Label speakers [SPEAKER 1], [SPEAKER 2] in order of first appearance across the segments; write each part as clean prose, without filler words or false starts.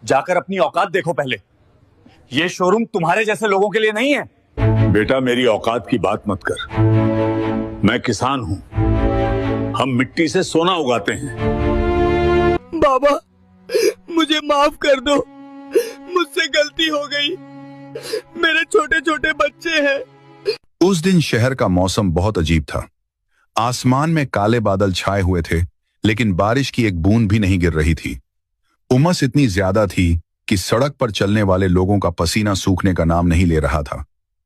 [SPEAKER 1] जाकर अपनी औकात देखो पहले। ये शोरूम तुम्हारे जैसे लोगों के लिए नहीं है।
[SPEAKER 2] बेटा, मेरी औकात की बात मत कर। मैं किसान हूं। हम मिट्टी से सोना उगाते हैं।
[SPEAKER 3] बाबा, मुझे माफ कर दो, मुझसे गलती हो गई। मेरे छोटे छोटे बच्चे हैं।
[SPEAKER 4] उस दिन शहर का मौसम बहुत अजीब था। आसमान में काले बादल छाए हुए थे, लेकिन बारिश की एक बूंद भी नहीं गिर रही थी। उमस इतनी ज्यादा थी कि सड़क पर चलने वाले लोगों का पसीना सूखने का नाम नहीं ले रहा था।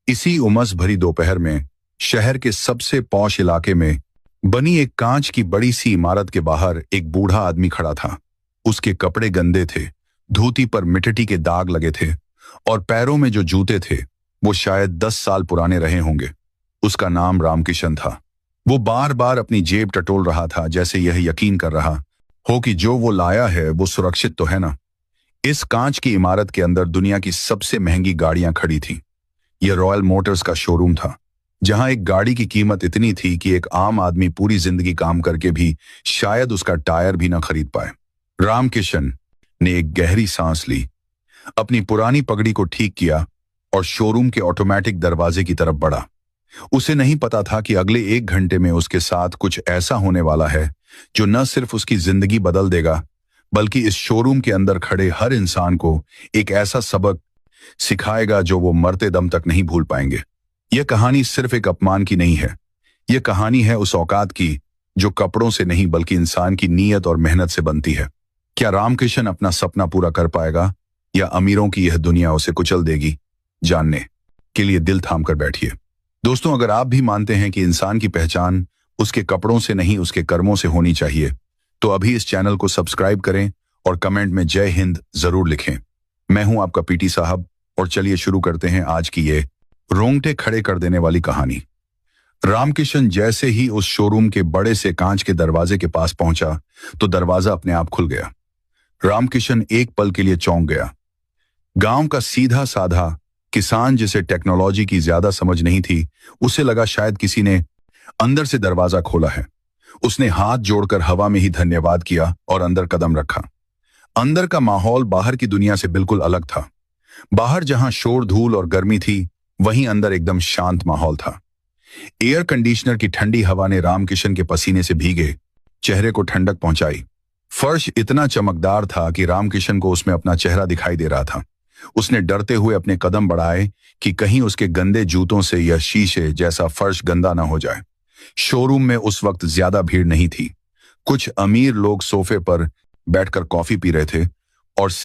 [SPEAKER 4] इसी उमस भरी दोपहर में शहर के सबसे पॉश इलाके में बनी एक कांच की बड़ी सी इमारत के बाहर एक बूढ़ा आदमी खड़ा था। उसके कपड़े गंदे थे, धोती पर मिट्टी के दाग लगे थे और पैरों में जो जूते थे वो शायद 10 साल पुराने रहे होंगे। उसका नाम रामकिशन था। वो बार बार अपनी जेब टटोल रहा था, जैसे यह यकीन कर रहा हो कि जो वो लाया है वो सुरक्षित तो है ना। इस कांच की इमारत के अंदर दुनिया की सबसे महंगी गाड़ियां खड़ी थीं। यह रॉयल मोटर्स का शोरूम था, जहां एक गाड़ी की कीमत इतनी थी कि एक आम आदमी पूरी जिंदगी काम करके भी शायद उसका टायर भी न खरीद पाए। रामकिशन ने एक गहरी सांस ली, अपनी पुरानी पगड़ी को ठीक किया और शोरूम के ऑटोमेटिक दरवाजे की तरफ बढ़ा। उसे नहीं पता था कि अगले 1 घंटे में उसके साथ कुछ ऐसा होने वाला है जो न सिर्फ उसकी जिंदगी बदल देगा, बल्कि इस शोरूम के अंदर खड़े हर इंसान को एक ऐसा सबक सिखाएगा जो वो मरते दम तक नहीं भूल पाएंगे। यह कहानी सिर्फ एक अपमान की नहीं है। यह कहानी है उस औकात की जो कपड़ों से नहीं बल्कि इंसान की नीयत और मेहनत से बनती है। क्या रामकिशन अपना सपना पूरा कर पाएगा या अमीरों की यह दुनिया उसे कुचल देगी? जानने के लिए दिल थाम कर बैठिए। दोस्तों, अगर आप भी मानते हैं कि इंसान की पहचान उसके कपड़ों से नहीं उसके कर्मों से होनी चाहिए, तो अभी इस चैनल को सब्सक्राइब करें और कमेंट में जय हिंद जरूर लिखें। मैं हूं आपका पीटी साहब और चलिए शुरू करते हैं आज की ये रोंगटे खड़े कर देने वाली कहानी। रामकिशन जैसे ही उस शोरूम के बड़े से कांच के दरवाजे के पास पहुंचा तो दरवाजा अपने आप खुल गया। रामकिशन एक पल के लिए चौंक गया। गांव का सीधा साधा किसान जिसे टेक्नोलॉजी की ज्यादा समझ नहीं थी, उसे लगा शायद किसी ने अंदर से दरवाजा खोला है। उसने हाथ जोड़कर हवा में ही धन्यवाद किया और अंदर कदम रखा। अंदर का माहौल बाहर की दुनिया से बिल्कुल अलग था। बाहर जहां शोर धूल और गर्मी थी, वहीं अंदर एकदम शांत माहौल था। एयर कंडीशनर की ठंडी हवा ने रामकिशन के पसीने से भीगे चेहरे को ठंडक पहुंचाई। फर्श इतना चमकदार था कि रामकिशन को उसमें अपना चेहरा दिखाई दे रहा था। उसने डरते हुए अपने कदम बढ़ाए कि कहीं उसके गंदे जूतों से यह शीशे जैसा फर्श गंदा ना हो जाए। शोरूम में उस वक्त ज्यादा भीड़ नहीं थी। कुछ अमीर लोग सोफे पर बैठकर कॉफी पी रहे थे और